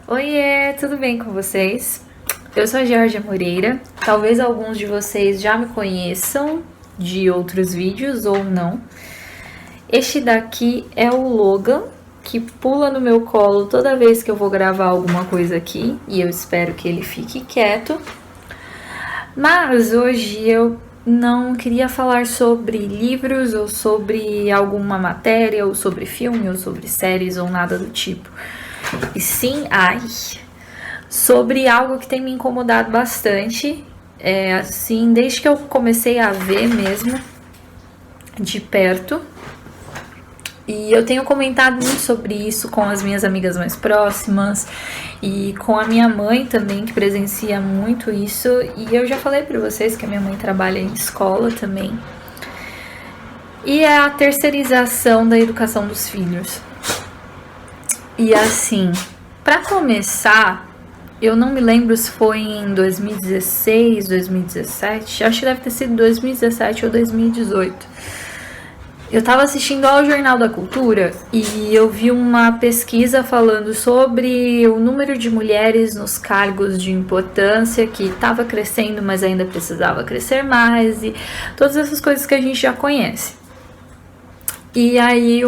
Oiê, tudo bem com vocês? Eu sou a Georgia Moreira. Talvez alguns de vocês já me conheçam de outros vídeos ou não. Este daqui é o Logan, que pula no meu colo toda vez que eu vou gravar alguma coisa aqui, e eu espero que ele fique quieto. Mas hoje eu não queria falar sobre livros ou sobre alguma matéria, ou sobre filme, ou sobre séries, ou nada do tipo. E sim, sobre algo que tem me incomodado bastante, assim, desde que eu comecei a ver mesmo de perto. E eu tenho comentado muito sobre isso com as minhas amigas mais próximas e com a minha mãe também, que presencia muito isso. E eu já falei para vocês que a minha mãe trabalha em escola também. E é a terceirização da educação dos filhos. E assim, para começar, eu não me lembro se foi em 2016, 2017, acho que deve ter sido 2017 ou 2018. Eu estava assistindo ao Jornal da Cultura e eu vi uma pesquisa falando sobre o número de mulheres nos cargos de importância, que estava crescendo, mas ainda precisava crescer mais, e todas essas coisas que a gente já conhece. E aí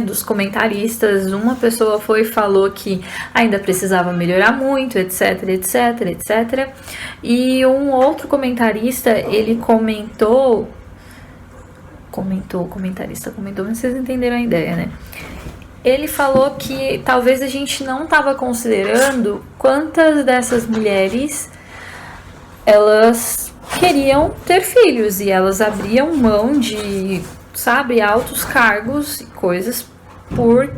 dos comentaristas, uma pessoa foi e falou que ainda precisava melhorar muito, etc, etc, etc. E um outro comentarista, ele comentou, mas vocês entenderam a ideia, né? Ele falou que talvez a gente não estava considerando quantas dessas mulheres elas queriam ter filhos e elas abriam mão de, altos cargos e coisas por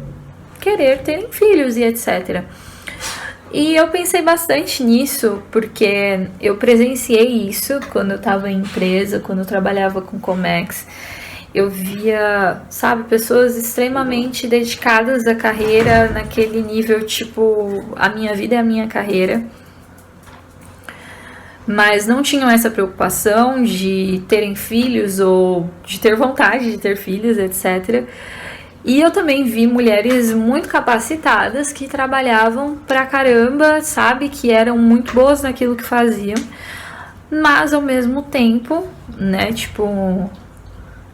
querer terem filhos e etc. E eu pensei bastante nisso, porque eu presenciei isso quando eu estava em empresa, quando eu trabalhava com Comex. Eu via, pessoas extremamente dedicadas à carreira, naquele nível, tipo, a minha vida é a minha carreira. Mas não tinham essa preocupação de terem filhos ou de ter vontade de ter filhos, etc. E eu também vi mulheres muito capacitadas que trabalhavam pra caramba, que eram muito boas naquilo que faziam, mas ao mesmo tempo, né,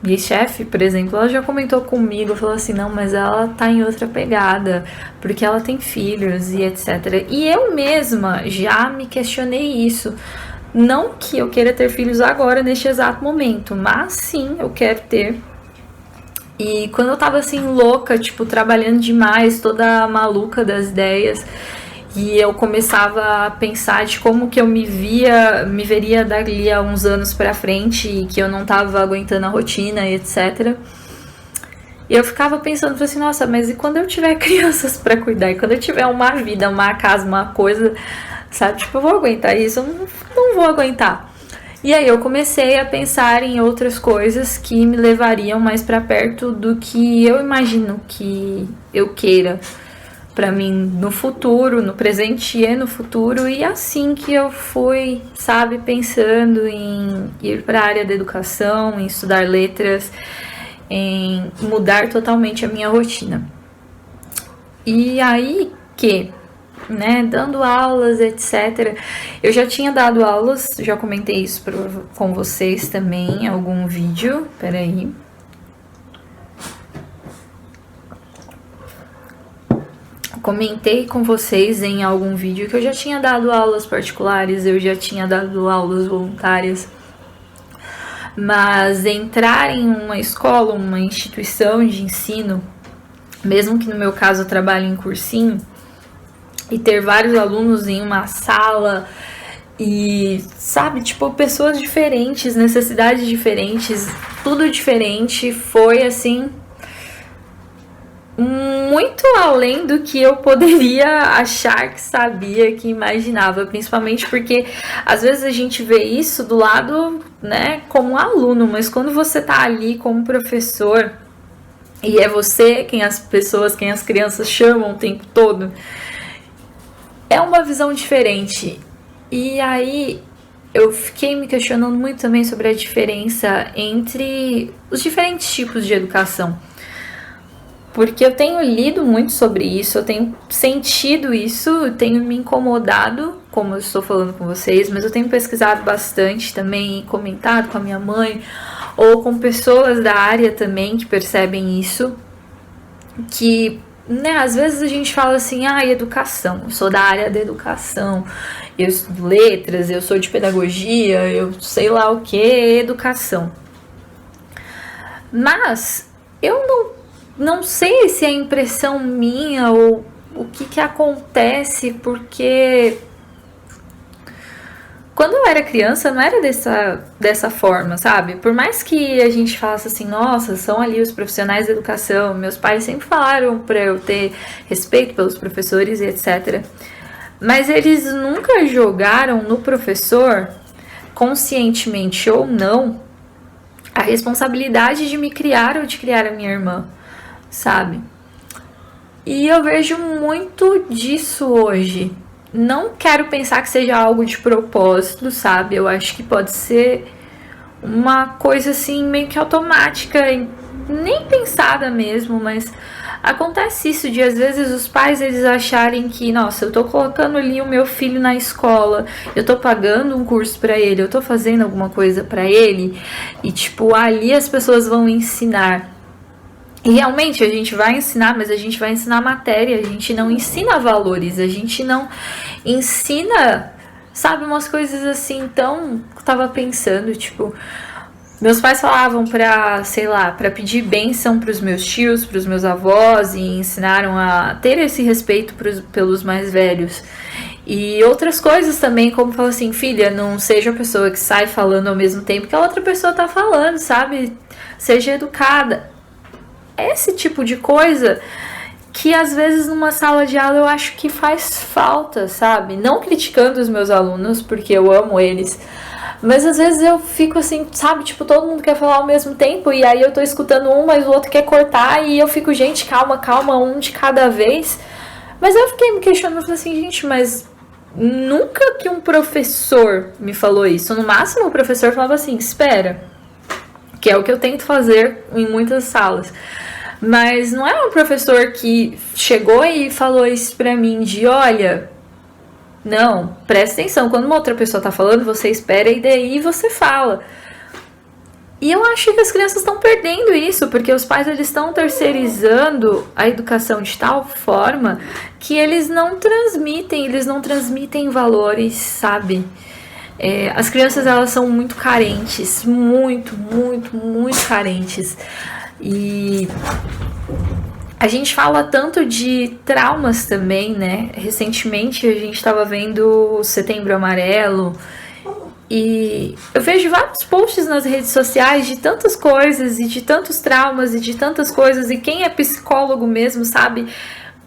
minha chefe, por exemplo, ela já comentou comigo, falou assim, não, mas ela tá em outra pegada, porque ela tem filhos e etc. E eu mesma já me questionei isso. Não que eu queira ter filhos agora, neste exato momento, mas sim, eu quero ter. E quando eu tava assim, louca, trabalhando demais, toda maluca das ideias, e eu começava a pensar de como que eu me veria dali a uns anos pra frente, e que eu não tava aguentando a rotina e etc. E eu ficava pensando, assim, nossa, mas e quando eu tiver crianças pra cuidar? E quando eu tiver uma vida, uma casa, uma coisa, eu vou aguentar isso? Eu não vou aguentar. E aí eu comecei a pensar em outras coisas que me levariam mais pra perto do que eu imagino que eu queira pra mim no futuro, no presente e no futuro. E assim que eu fui, pensando em ir pra área da educação, em estudar letras, em mudar totalmente a minha rotina. E aí dando aulas, etc. Eu já tinha dado aulas, já comentei isso com vocês também em algum vídeo. Peraí. Comentei com vocês em algum vídeo que eu já tinha dado aulas particulares, eu já tinha dado aulas voluntárias. Mas entrar em uma escola, uma instituição de ensino, mesmo que no meu caso eu trabalhe em cursinho, e ter vários alunos em uma sala e, pessoas diferentes, necessidades diferentes, tudo diferente, foi assim muito além do que eu poderia achar que sabia, que imaginava, principalmente porque às vezes a gente vê isso do lado, como aluno, mas quando você tá ali como professor e é você quem as crianças chamam o tempo todo, é uma visão diferente. E aí eu fiquei me questionando muito também sobre a diferença entre os diferentes tipos de educação. porque eu tenho lido muito sobre isso, eu tenho sentido isso, eu tenho me incomodado, como eu estou falando com vocês, mas eu tenho pesquisado bastante também, comentado com a minha mãe, ou com pessoas da área também que percebem isso, que, né, às vezes a gente fala assim, educação, eu sou da área da educação, eu estudo letras, eu sou de pedagogia, eu sei lá o que, educação. Mas eu não sei se é impressão minha ou o que acontece, porque quando eu era criança não era dessa forma, sabe? Por mais que a gente falasse assim, nossa, são ali os profissionais da educação, meus pais sempre falaram para eu ter respeito pelos professores e etc. Mas eles nunca jogaram no professor, conscientemente ou não, a responsabilidade de me criar ou de criar a minha irmã, sabe? E eu vejo muito disso hoje. Não quero pensar que seja algo de propósito, sabe? Eu acho que pode ser uma coisa assim meio que automática, nem pensada mesmo, mas acontece isso de às vezes os pais eles acharem que, nossa, eu tô colocando ali o meu filho na escola, eu tô pagando um curso pra ele, eu tô fazendo alguma coisa pra ele, e tipo, ali as pessoas vão ensinar. E realmente a gente vai ensinar, mas a gente vai ensinar matéria, a gente não ensina valores, a gente não ensina, sabe, umas coisas assim. Então, eu tava pensando, tipo, meus pais falavam pra, sei lá, pra pedir bênção pros meus tios, pros meus avós, e ensinaram a ter esse respeito pelos mais velhos. E outras coisas também, como falar assim, filha, não seja a pessoa que sai falando ao mesmo tempo que a outra pessoa tá falando, sabe? Seja educada. Esse tipo de coisa que às vezes numa sala de aula eu acho que faz falta, sabe? Não criticando os meus alunos, porque eu amo eles, mas às vezes eu fico assim, sabe? Tipo, todo mundo quer falar ao mesmo tempo e aí eu tô escutando um, mas o outro quer cortar e eu fico, gente, calma, um de cada vez. Mas eu fiquei me questionando, eu falei assim, gente, mas nunca que um professor me falou isso. No máximo o professor falava assim, espera, que é o que eu tento fazer em muitas salas. Mas não é um professor que chegou e falou isso pra mim de, olha, não, presta atenção, quando uma outra pessoa tá falando, você espera e daí você fala. E eu acho que as crianças estão perdendo isso, porque os pais eles estão terceirizando a educação de tal forma que eles não transmitem valores, sabe? As crianças elas são muito carentes, muito carentes. E a gente fala tanto de traumas também, né? Recentemente a gente estava vendo o Setembro Amarelo e eu vejo vários posts nas redes sociais de tantas coisas e de tantos traumas e de tantas coisas, e quem é psicólogo mesmo sabe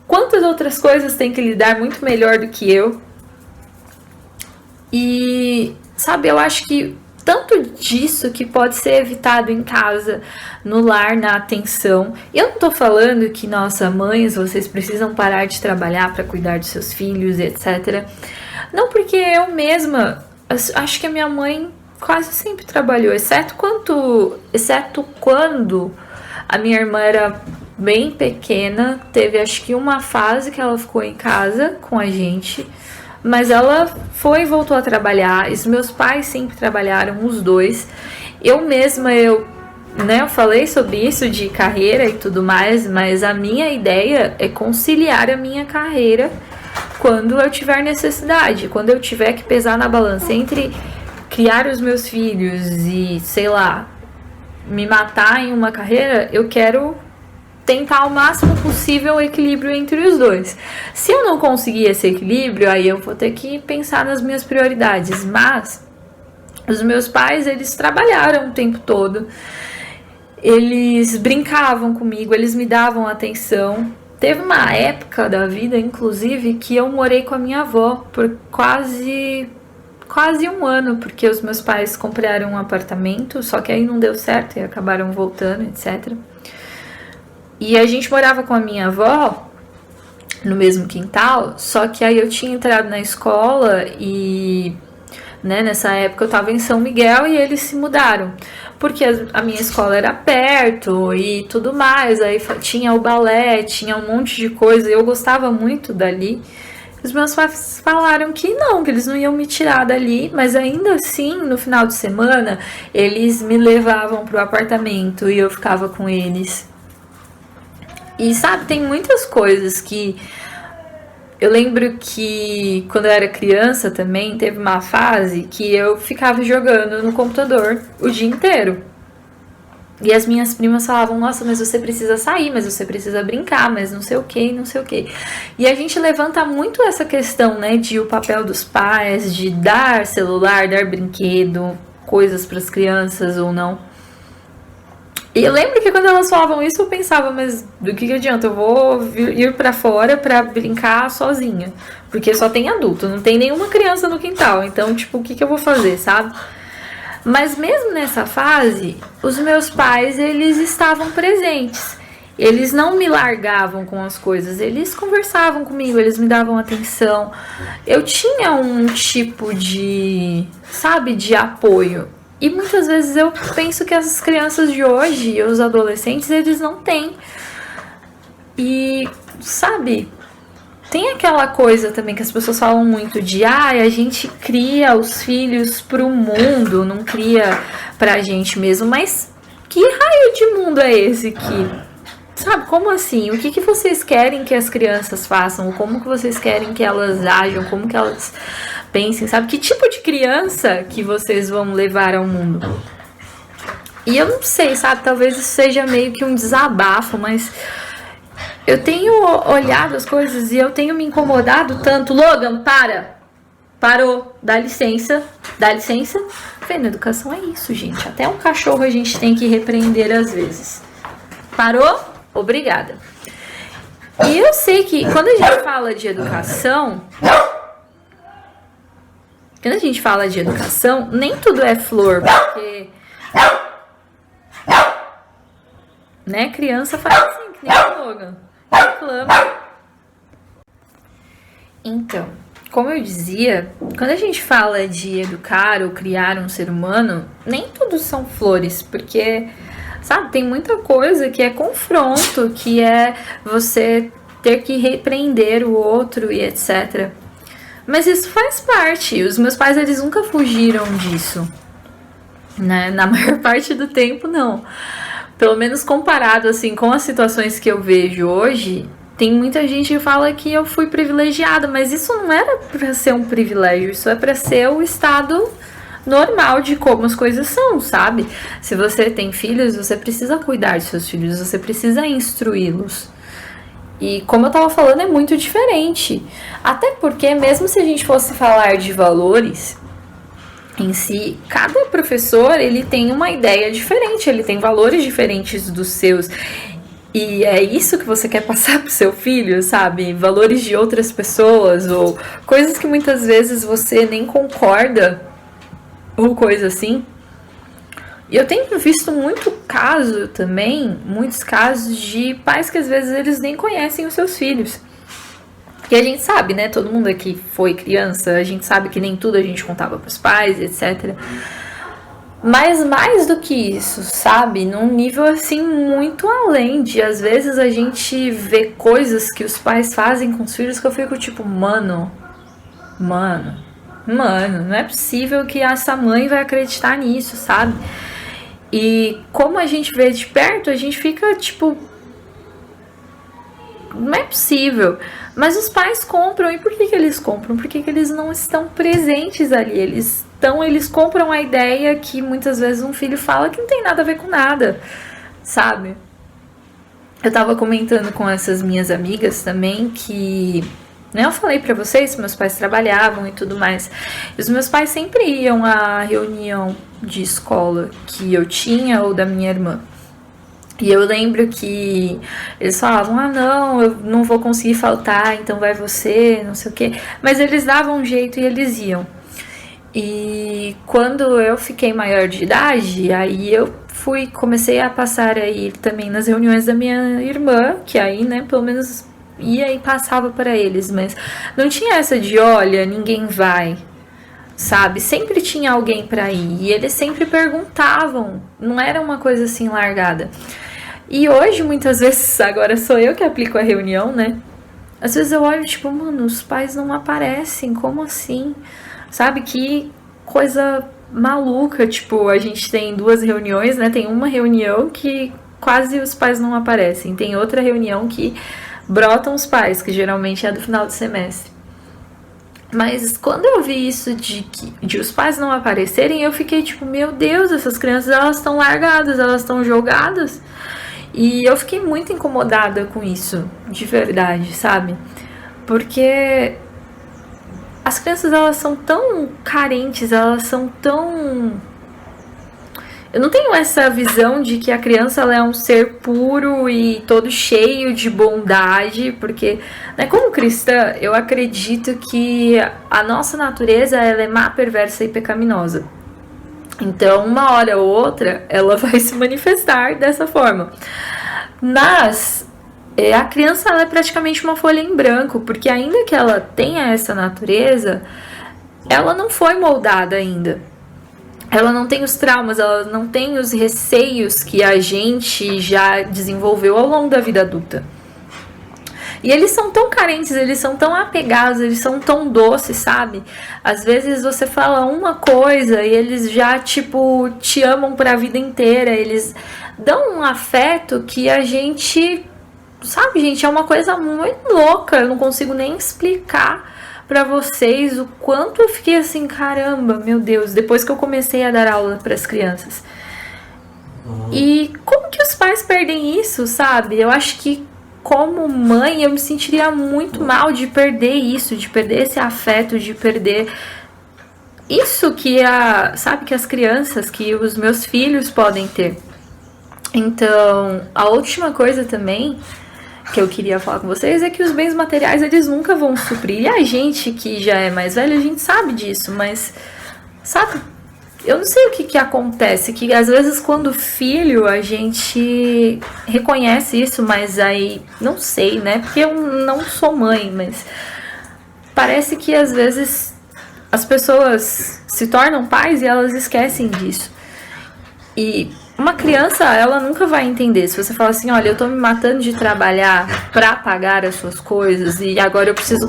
quantas outras coisas tem que lidar muito melhor do que eu. E, sabe, eu acho que tanto disso que pode ser evitado em casa, no lar, na atenção. Eu não tô falando que, nossa, mães, vocês precisam parar de trabalhar para cuidar dos seus filhos, etc. Não, porque eu mesma, acho que a minha mãe quase sempre trabalhou, exceto quando a minha irmã era bem pequena, teve acho que uma fase que ela ficou em casa com a gente. Mas ela foi e voltou a trabalhar. Os meus pais sempre trabalharam, os dois. Eu mesma, eu falei sobre isso de carreira e tudo mais, mas a minha ideia é conciliar a minha carreira quando eu tiver necessidade. Quando eu tiver que pesar na balança entre criar os meus filhos e, sei lá, me matar em uma carreira, eu quero tentar ao máximo possível o equilíbrio entre os dois. Se eu não conseguir esse equilíbrio, aí eu vou ter que pensar nas minhas prioridades. Mas os meus pais, eles trabalharam o tempo todo. Eles brincavam comigo, eles me davam atenção. Teve uma época da vida, inclusive, que eu morei com a minha avó por quase um ano, porque os meus pais compraram um apartamento, só que aí não deu certo e acabaram voltando, etc. E a gente morava com a minha avó no mesmo quintal, só que aí eu tinha entrado na escola e, nessa época eu tava em São Miguel e eles se mudaram. porque a minha escola era perto e tudo mais, aí tinha o balé, tinha um monte de coisa, eu gostava muito dali. Os meus pais falaram que não, que eles não iam me tirar dali, mas ainda assim, no final de semana, eles me levavam pro apartamento e eu ficava com eles. E sabe, tem muitas coisas que... Eu lembro que quando eu era criança também, teve uma fase que eu ficava jogando no computador o dia inteiro. E as minhas primas falavam, nossa, mas você precisa sair, mas você precisa brincar, mas não sei o que, não sei o que. E a gente levanta muito essa questão, né, de o papel dos pais, de dar celular, dar brinquedo, coisas para as crianças ou não. E eu lembro que quando elas falavam isso, eu pensava, mas do que adianta? Eu vou ir pra fora pra brincar sozinha. Porque só tem adulto, não tem nenhuma criança no quintal. Então, tipo, o que eu vou fazer, sabe? Mas mesmo nessa fase, os meus pais, eles estavam presentes. Eles não me largavam com as coisas, eles conversavam comigo, eles me davam atenção. Eu tinha um tipo de, sabe, de apoio. E muitas vezes eu penso que as crianças de hoje, os adolescentes, eles não têm. E, sabe, tem aquela coisa também que as pessoas falam muito de a gente cria os filhos pro mundo, não cria pra gente mesmo. Mas que raio de mundo é esse que... Sabe, como assim? O que vocês querem que as crianças façam? Como que vocês querem que elas ajam? Como que elas pensem? Sabe, que tipo de criança que vocês vão levar ao mundo? E eu não sei, sabe, talvez isso seja meio que um desabafo, mas... Eu tenho olhado as coisas e eu tenho me incomodado tanto. Logan, parou, dá licença. Vendo, educação é isso, gente. Até um cachorro a gente tem que repreender às vezes. Parou? Obrigada. E eu sei que quando a gente fala de educação, nem tudo é flor, porque, né, criança faz assim, que nem o Logan. Reclama. Então, como eu dizia, quando a gente fala de educar ou criar um ser humano, nem tudo são flores, porque, sabe, tem muita coisa que é confronto, que é você ter que repreender o outro e etc. Mas isso faz parte. Os meus pais, eles nunca fugiram disso, né? Na maior parte do tempo, não. Pelo menos comparado assim com as situações que eu vejo hoje, tem muita gente que fala que eu fui privilegiada, mas isso não era para ser um privilégio, isso é para ser o estado normal de como as coisas são, sabe? Se você tem filhos, você precisa cuidar de seus filhos, você precisa instruí-los. E como eu tava falando, é muito diferente. Até porque, mesmo se a gente fosse falar de valores em si, cada professor, ele tem uma ideia diferente, ele tem valores diferentes dos seus. E é isso que você quer passar pro seu filho, sabe? Valores de outras pessoas ou coisas que muitas vezes você nem concorda ou coisa assim. E eu tenho visto muitos casos de pais que às vezes eles nem conhecem os seus filhos. E a gente sabe, né? Todo mundo aqui foi criança, a gente sabe que nem tudo a gente contava pros pais, etc. Mas mais do que isso, sabe? Num nível assim muito além de, às vezes a gente vê coisas que os pais fazem com os filhos que eu fico tipo, mano, não é possível que essa mãe vai acreditar nisso, sabe? E como a gente vê de perto, a gente fica tipo, não é possível. Mas os pais compram. E por que eles compram? Porque eles não estão presentes ali. Eles compram a ideia que muitas vezes um filho fala que não tem nada a ver com nada, sabe? Eu tava comentando com essas minhas amigas também que, né, eu falei pra vocês que meus pais trabalhavam e tudo mais. E os meus pais sempre iam à reunião de escola que eu tinha ou da minha irmã. E eu lembro que eles falavam, não, eu não vou conseguir faltar, então vai você, não sei o quê. Mas eles davam um jeito e eles iam. E quando eu fiquei maior de idade, aí eu comecei a passar aí também nas reuniões da minha irmã, que aí, né, pelo menos ia e passava para eles. Mas não tinha essa de, olha, ninguém vai. sabe? Sempre tinha alguém para ir e eles sempre perguntavam, não era uma coisa assim largada. E hoje, muitas vezes, agora sou eu que aplico a reunião, né? Às vezes eu olho, tipo, mano, os pais não aparecem, como assim? Sabe, que coisa maluca, tipo, a gente tem 2 reuniões, né? Tem uma reunião que quase os pais não aparecem, tem outra reunião que brotam os pais, que geralmente é do final do semestre. Mas quando eu vi isso de os pais não aparecerem, eu fiquei tipo, meu Deus, essas crianças, elas estão largadas, elas estão jogadas. E eu fiquei muito incomodada com isso, de verdade, sabe? Porque as crianças, elas são tão carentes, elas são tão... Eu não tenho essa visão de que a criança ela é um ser puro e todo cheio de bondade, porque, né, como cristã, eu acredito que a nossa natureza ela é má, perversa e pecaminosa. Então, uma hora ou outra, ela vai se manifestar dessa forma. Mas a criança ela é praticamente uma folha em branco, porque ainda que ela tenha essa natureza, ela não foi moldada ainda. Ela não tem os traumas, ela não tem os receios que a gente já desenvolveu ao longo da vida adulta. E eles são tão carentes, eles são tão apegados, eles são tão doces, sabe? Às vezes você fala uma coisa e eles já, tipo, te amam pra vida inteira. Eles dão um afeto que a gente... Sabe, gente, é uma coisa muito louca. Eu não consigo nem explicar pra vocês o quanto eu fiquei assim, caramba, meu Deus, depois que eu comecei a dar aula pras crianças. E como que os pais perdem isso, sabe? Eu acho que como mãe eu me sentiria muito mal de perder isso, de perder esse afeto, de perder isso que sabe, que as crianças, que os meus filhos podem ter. Então, a última coisa também que eu queria falar com vocês é que os bens materiais, eles nunca vão suprir. E a gente que já é mais velho, a gente sabe disso, mas, sabe, eu não sei o que acontece, que às vezes quando filho a gente reconhece isso, mas aí, não sei, né, porque eu não sou mãe, mas parece que às vezes as pessoas se tornam pais e elas esquecem disso. E uma criança, ela nunca vai entender. Se você falar assim, olha, eu tô me matando de trabalhar pra pagar as suas coisas e agora eu preciso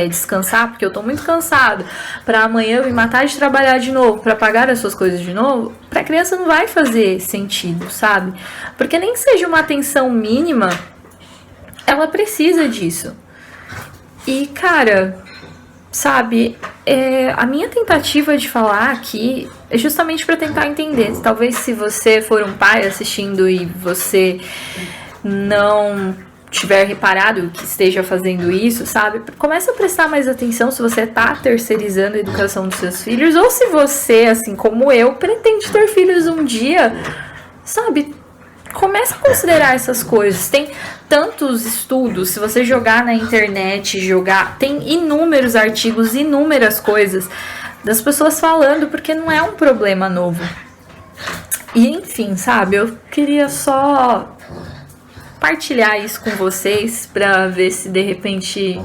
descansar porque eu tô muito cansado, pra amanhã eu me matar de trabalhar de novo pra pagar as suas coisas de novo, pra criança não vai fazer sentido, sabe? Porque nem que seja uma atenção mínima, ela precisa disso. E, cara, sabe, a minha tentativa de falar aqui é justamente para tentar entender. Talvez se você for um pai assistindo e você não tiver reparado que esteja fazendo isso, sabe, começa a prestar mais atenção se você tá terceirizando a educação dos seus filhos, ou se você, assim como eu, pretende ter filhos um dia, sabe, começa a considerar essas coisas. Tem tantos estudos, se você jogar na internet, tem inúmeros artigos, inúmeras coisas das pessoas falando, porque não é um problema novo. E enfim, sabe, eu queria só partilhar isso com vocês pra ver se de repente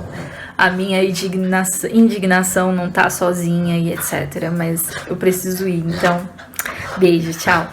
a minha indignação não tá sozinha e etc. Mas eu preciso ir, então beijo, tchau.